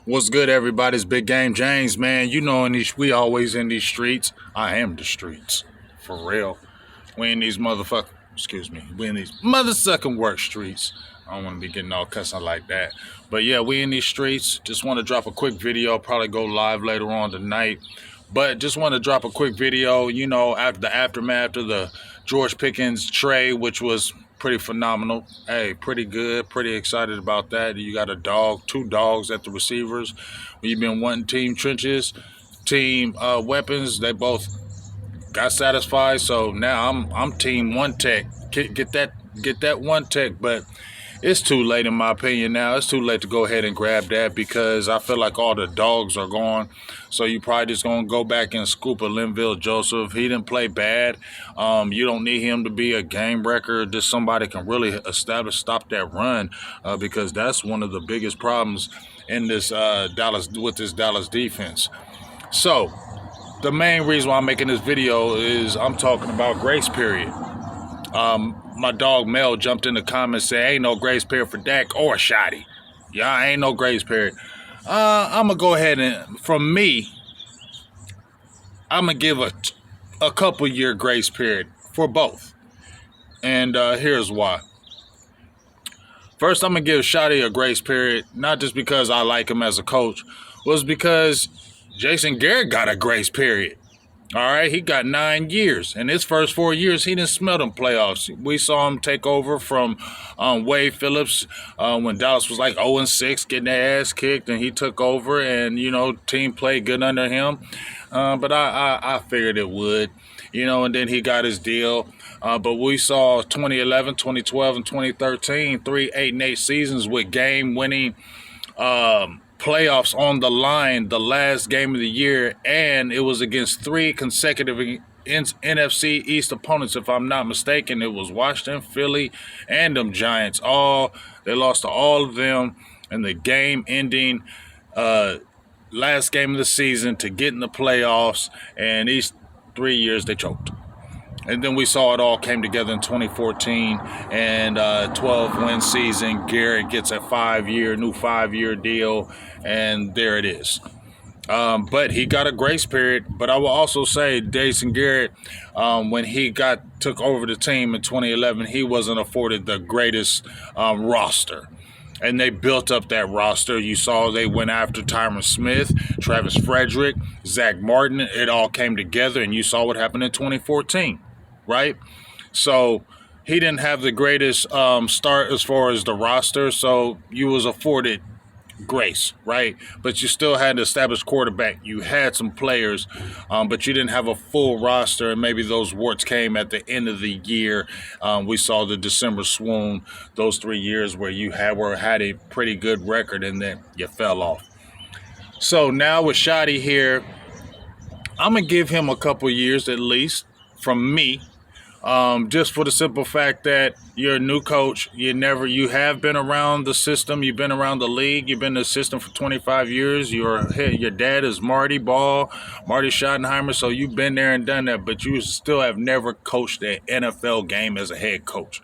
What's good, everybody? It's Big Game James, man. You know, we always in these streets. I am the streets, for real. We in these we in these mother-sucking work streets. I don't want to be getting all cussing like that. But yeah, we in these streets. Just want to drop a quick video. Probably go live later on tonight. But just want to drop a quick video, after the aftermath of the George Pickens trade, which was pretty phenomenal. Hey, pretty good. Pretty excited about that. You got two dogs at the receivers. You've been wanting team trenches, team weapons. They both got satisfied. So now I'm team one tech. Get that one tech, but it's too late in my opinion now. It's too late to go ahead and grab that because I feel like all the dogs are gone. So you probably just going to go back and scoop a Linville Joseph. He didn't play bad. You don't need him to be a game wrecker. Just somebody can really stop that run because that's one of the biggest problems in this Dallas defense. So the main reason why I'm making this video is I'm talking about grace period. My dog Mel jumped in the comments saying, ain't no grace period for Dak or Schotty. Yeah, ain't no grace period. I'm going to go ahead and, from me, I'm going to give a couple year grace period for both. And here's why. First, I'm going to give Schotty a grace period, not just because I like him as a coach, was because Jason Garrett got a grace period. All right, he got 9 years. In his first 4 years, he didn't smell them playoffs. We saw him take over from Wade Phillips when Dallas was like 0-6, getting their ass kicked, and he took over, and, team played good under him. But I figured it would, and then he got his deal. But we saw 2011, 2012, and 2013, 3 8-8 seasons with game-winning playoffs on the line, the last game of the year, and it was against 3 consecutive NFC East opponents, if I'm not mistaken. It was Washington, Philly, and them Giants. They lost to all of them in the game-ending last game of the season to get in the playoffs, and these 3 years they choked. And then we saw it all came together in 2014 and 12-win season. Garrett gets a new 5-year deal, and there it is. But he got a grace period. But I will also say Jason Garrett, when he took over the team in 2011, he wasn't afforded the greatest roster. And they built up that roster. You saw they went after Tyron Smith, Travis Frederick, Zach Martin. It all came together, and you saw what happened in 2014. Right? So he didn't have the greatest start as far as the roster, so you was afforded grace, right? But you still had an established quarterback. You had some players, but you didn't have a full roster, and maybe those warts came at the end of the year. We saw the December swoon, those 3 years where you had a pretty good record, and then you fell off. So now with Schotty here, I'm going to give him a couple years at least from me. Just for the simple fact that you're a new coach, you have been around the system, you've been around the league, you've been in the system for 25 years. Your dad is Marty Schottenheimer, so you've been there and done that, but you still have never coached an NFL game as a head coach.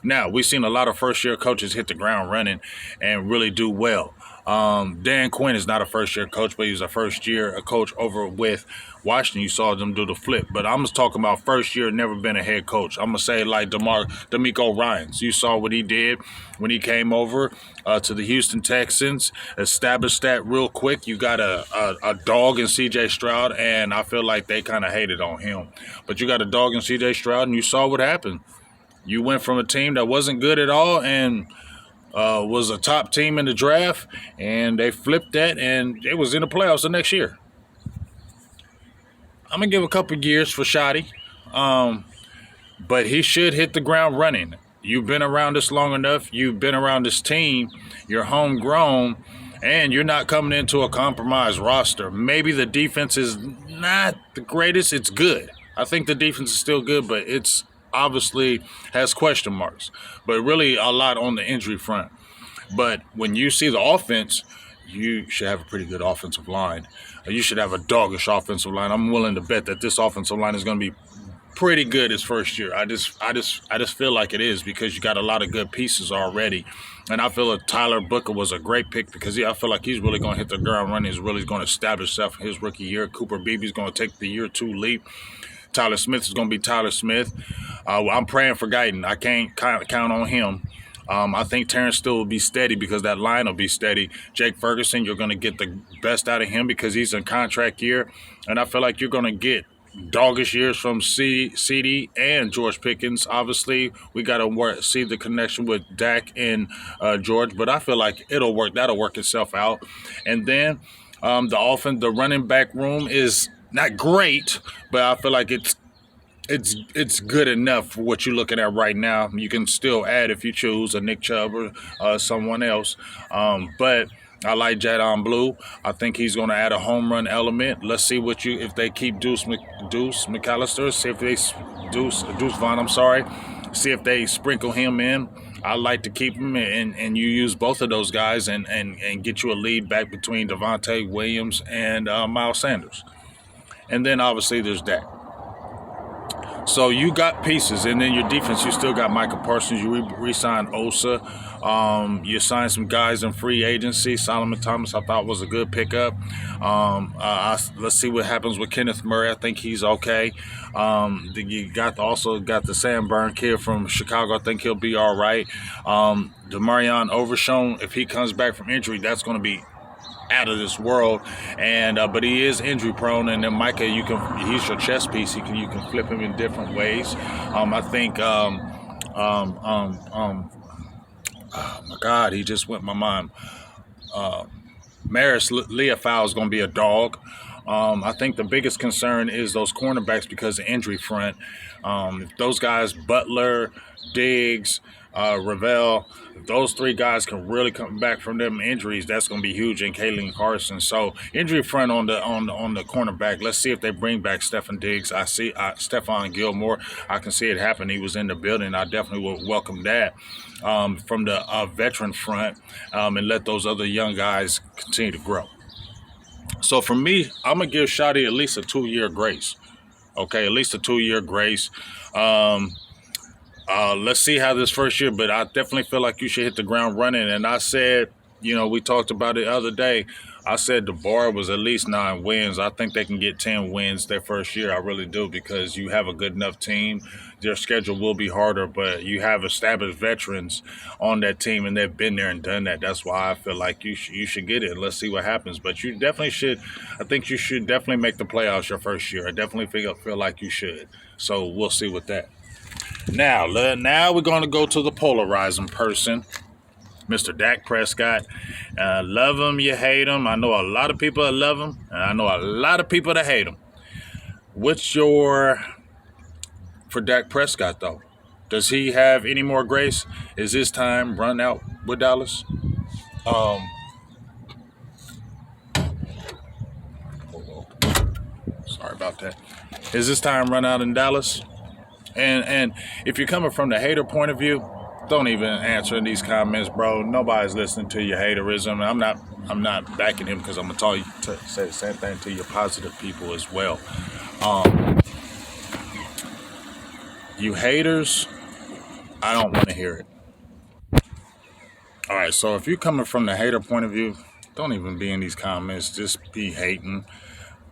Now, we've seen a lot of first-year coaches hit the ground running and really do well. Dan Quinn is not a first-year coach, but he's a first-year coach over with Washington. You saw them do the flip. But I'm just talking about first year, never been a head coach. I'm going to say like DeMeco Ryans. You saw what he did when he came over to the Houston Texans, established that real quick. You got a dog in C.J. Stroud, and I feel like they kind of hated on him. But you got a dog in C.J. Stroud, and you saw what happened. You went from a team that wasn't good at all and was a top team in the draft, and they flipped that, and it was in the playoffs the next year. I'm going to give a couple years for Schotty, but he should hit the ground running. You've been around this long enough. You've been around this team. You're homegrown, and you're not coming into a compromised roster. Maybe the defense is not the greatest. It's good. I think the defense is still good, but it's obviously has question marks, but really a lot on the injury front. But when you see the offense, you should have a pretty good offensive line. You should have a doggish offensive line. I'm willing to bet that this offensive line is going to be pretty good his first year. I just feel like it is because you got a lot of good pieces already. And I feel that Tyler Booker was a great pick because I feel like he's really going to hit the ground running. He's really going to establish himself in his rookie year. Cooper Beebe's going to take the year 2 leap. Tyler Smith is going to be Tyler Smith. I'm praying for Guyton. I can't count on him. I think Terrence Steele will be steady because that line will be steady. Jake Ferguson, you're going to get the best out of him because he's in contract year. And I feel like you're going to get doggish years from CD and George Pickens. Obviously, we got to see the connection with Dak and George, but I feel like it'll work. That'll work itself out. And then the running back room is not great, but I feel like it's good enough for what you're looking at right now. You can still add if you choose a Nick Chubb or someone else, but I like Jadon Blue. I think he's going to add a home run element. Let's see if they keep Deuce McAllister. See if they Deuce Vaughn. I'm sorry. See if they sprinkle him in. I like to keep him, and you use both of those guys and get you a lead back between Devontae Williams and Miles Sanders. And then obviously there's Dak. So you got pieces, and then your defense, you still got Micah Parsons. You re-signed Osa. You signed some guys in free agency. Solomon Thomas, I thought, was a good pickup. Let's see what happens with Kenneth Murray. I think he's okay. You also got the Sam Byrne kid from Chicago. I think he'll be all right. Demarion Overshown, if he comes back from injury, that's going to be out of this world, and but he is injury prone, and then Micah, he's your chess piece. You can flip him in different ways. I think oh my God, he just went my mind. Maris Leafau is going to be a dog. I think the biggest concern is those cornerbacks because of injury front. If those guys, Butler, Diggs, Ravel, if those 3 guys can really come back from them injuries, that's going to be huge in Kalen Carson. So injury front on the cornerback. Let's see if they bring back Stephon Diggs. I see Stephon Gilmore. I can see it happen. He was in the building. I definitely will welcome that from the veteran front and let those other young guys continue to grow. So for me, I'm going to give Shotty at least a 2-year grace. Okay, at least a 2-year grace. Let's see how this first year, but I definitely feel like you should hit the ground running. And I said, we talked about it the other day. I said the bar was at least 9 wins. I think they can get 10 wins their first year. I really do, because you have a good enough team. Their schedule will be harder, but you have established veterans on that team, and they've been there and done that. That's why I feel like you should get it. Let's see what happens. But you definitely should. I think you should definitely make the playoffs your first year. I definitely feel like you should. So we'll see with that. Now we're going to go to the polarizing person, Mr. Dak Prescott. Love him, you hate him. I know a lot of people that love him, and I know a lot of people that hate him. What's for Dak Prescott, though? Does he have any more grace? Is his time run out with Dallas? Sorry about that. Is his time run out in Dallas? And if you're coming from the hater point of view, don't even answer in these comments, bro. Nobody's listening to your haterism. I'm not backing him, because I'm gonna say the same thing to your positive people as well. You haters, I don't want to hear it. All right, so if you're coming from the hater point of view, don't even be in these comments. Just be hating.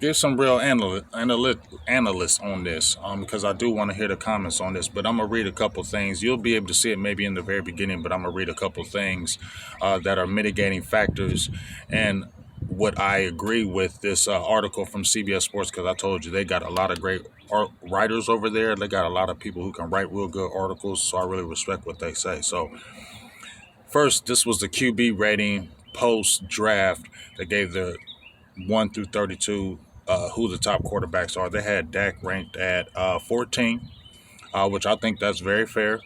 Give some real analysts on this, because I do want to hear the comments on this. But I'm going to read a couple things. You'll be able to see it maybe in the very beginning, but I'm going to read a couple things that are mitigating factors and what I agree with this article from CBS Sports, because I told you they got a lot of great writers over there. They got a lot of people who can write real good articles, so I really respect what they say. So first, this was the QB rating post-draft. They gave the 1 through 32 who the top quarterbacks are. They had Dak ranked at 14, which I think that's very fair.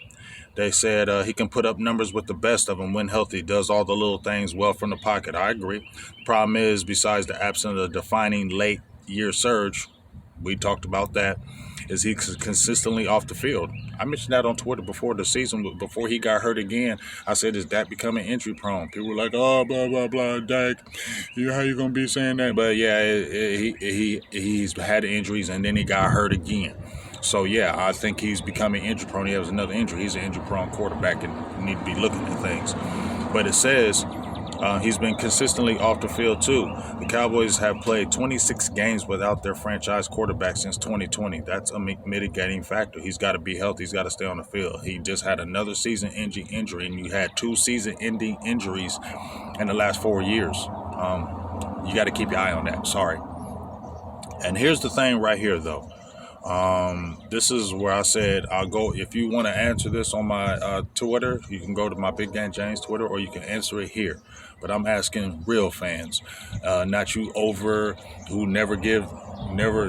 They said he can put up numbers with the best of them when healthy, does all the little things well from the pocket. I agree. Problem is, besides the absence of the defining late year surge, we talked about that, is he consistently off the field. I mentioned that on Twitter before the season, before he got hurt again. I said, is Dak becoming injury prone? People were like, oh, blah, blah, blah, Dak, how you going to be saying that? But yeah, he's had injuries, and then he got hurt again. So yeah, I think he's becoming injury prone. He has another injury. He's an injury prone quarterback and need to be looking at things. But it says he's been consistently off the field too. The Cowboys have played 26 games without their franchise quarterback since 2020. That's a mitigating factor. He's got to be healthy. He's got to stay on the field. He just had another season-ending injury, and you had 2 season-ending injuries in the last 4 years. You got to keep your eye on that. Sorry. And here's the thing right here, though. This is where I said I'll go. If you want to answer this on my Twitter, you can go to my Big Game James Twitter, or you can answer it here. But I'm asking real fans, not you over who never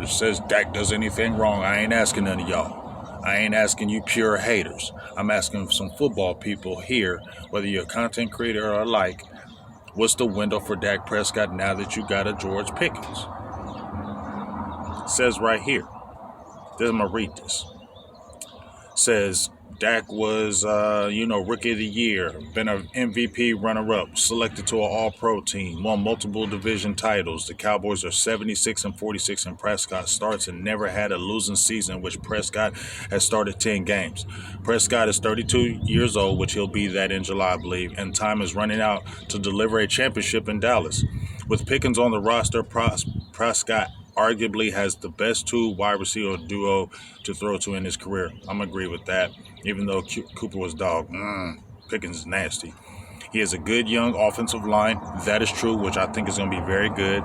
says Dak does anything wrong. I ain't asking none of y'all. I ain't asking you pure haters. I'm asking some football people here, whether you're a content creator or alike, what's the window for Dak Prescott now that you got a George Pickens? It says right here. I'm going to read this. It says Dak was, Rookie of the Year, been an MVP runner-up, selected to an All-Pro team, won multiple division titles. The Cowboys are 76-46 in Prescott starts and never had a losing season, which Prescott has started 10 games. Prescott is 32 years old, which he'll be that in July, I believe, and time is running out to deliver a championship in Dallas. With Pickens on the roster, Prescott arguably has the best 2 wide receiver duo to throw to in his career. I'm going to agree with that, even though Cooper was dog. Pickens is nasty. He has a good young offensive line. That is true, which I think is going to be very good.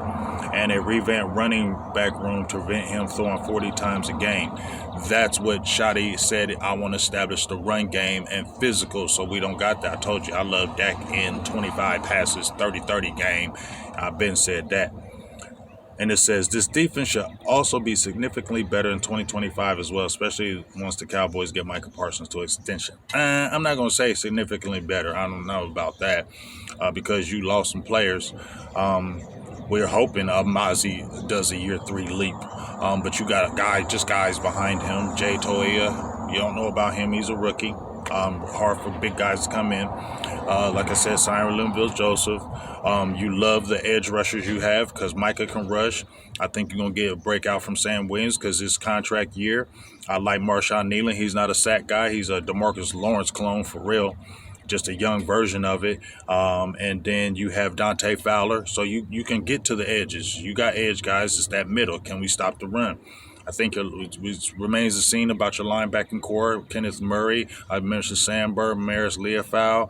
And a revamped running back room to prevent him throwing 40 times a game. That's what Schotty said. I want to establish the run game and physical, so we don't got that. I told you, I love Dak in 25 passes, 30-30 game. I've been said that. And it says this defense should also be significantly better in 2025 as well, especially once the Cowboys get Micah Parsons to extension. I'm not going to say significantly better. I don't know about that because you lost some players. We're hoping Mazi does a year 3 leap. But you got guys behind him. Jay Toia, you don't know about him. He's a rookie. Hard for big guys to come in. Like I said, Cyril Linville Joseph. You love the edge rushers you have because Micah can rush. I think you're going to get a breakout from Sam Williams because it's contract year. I like Marshawn Nealon. He's not a sack guy. He's a DeMarcus Lawrence clone for real. Just a young version of it. And then you have Dante Fowler. So you can get to the edges. You got edge guys. It's that middle. Can we stop the run? I think it remains the scene about your linebacking core. Kenneth Murray. I mentioned Sam Burr, Maris Leofau.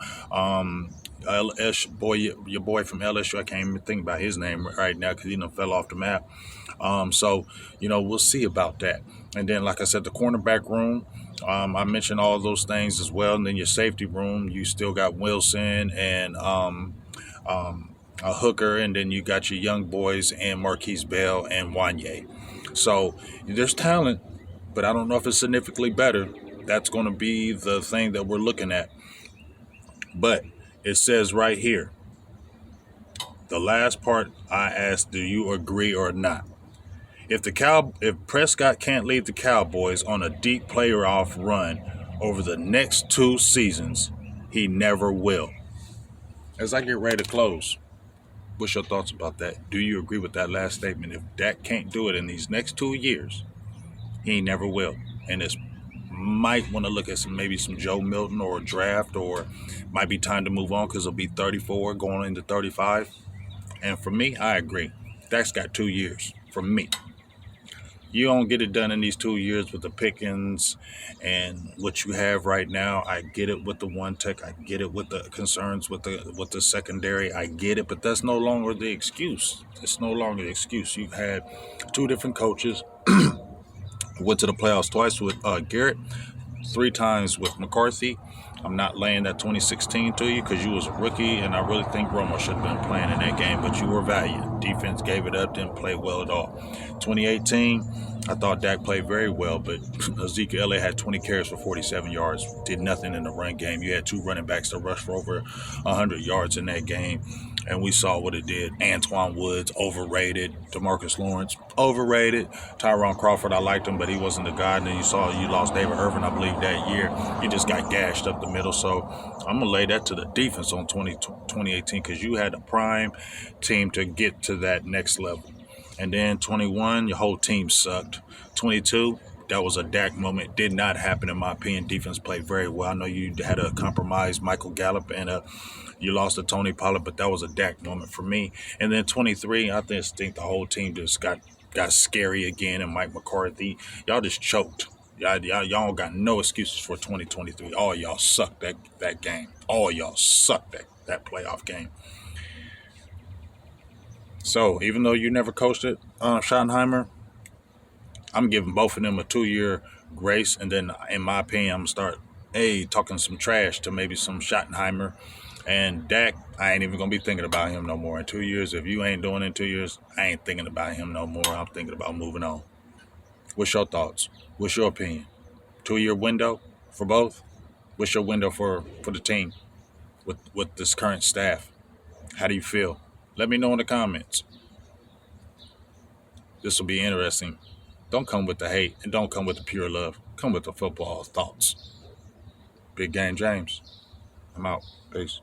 Your boy from LSU. I can't even think about his name right now because he done fell off the map. So we'll see about that. And then, like I said, the cornerback room. I mentioned all those things as well. And then your safety room, you still got Wilson and a Hooker, and then you got your young boys and Marquise Bell and Wanye. So there's talent, but I don't know if it's significantly better. That's going to be the thing that we're looking at. But it says right here, the last part I asked, do you agree or not? If Prescott can't lead the Cowboys on a deep playoff run over the next 2 seasons, he never will. As I get ready to close, what's your thoughts about that? Do you agree with that last statement? If Dak can't do it in these next 2 years, he never will. And it's might want to look at maybe some Joe Milton or a draft, or might be time to move on because he'll be 34 going into 35. And for me, I agree. Dak's got 2 years for me. You don't get it done in these 2 years with the Pickens and what you have right now. I get it with the one tech. I get it with the concerns with the secondary. I get it, but that's no longer the excuse. It's no longer the excuse. You've had 2 different coaches. Went to the playoffs twice with Garrett, 3 times with McCarthy. I'm not laying that 2016 to you because you was a rookie, and I really think Romo should have been playing in that game, but you were valiant. Defense gave it up, didn't play well at all. 2018, I thought Dak played very well, but Ezekiel Elliott had 20 carries for 47 yards, did nothing in the run game. You had 2 running backs that rushed for over 100 yards in that game, and we saw what it did. Antoine Woods, overrated. DeMarcus Lawrence, overrated. Tyron Crawford, I liked him, but he wasn't the guy. And then you lost David Irvin, I believe, that year. He just got gashed up the middle. So I'm going to lay that to the defense on 2018 because you had a prime team to get to that next level. And then 21, your whole team sucked. 22, That was a Dak moment. Did not happen in my opinion. Defense played very well. I know you had a compromised Michael Gallup and you lost to Tony Pollard, but that was a Dak moment for me. And then 23, I just think the whole team just got scary again. And Mike McCarthy, y'all just choked. Y'all got no excuses for 2023. All y'all sucked that game. All y'all sucked that playoff game. So even though you never coached it, Schottenheimer, I'm giving both of them a 2-year grace. And then, in my opinion, I'm going to start, talking some trash to maybe some Schottenheimer. And Dak, I ain't even going to be thinking about him no more in 2 years. If you ain't doing it in 2 years, I ain't thinking about him no more. I'm thinking about moving on. What's your thoughts? What's your opinion? 2-year window for both? What's your window for the team with this current staff? How do you feel? Let me know in the comments. This will be interesting. Don't come with the hate and don't come with the pure love. Come with the football thoughts. Big Game James. I'm out. Peace.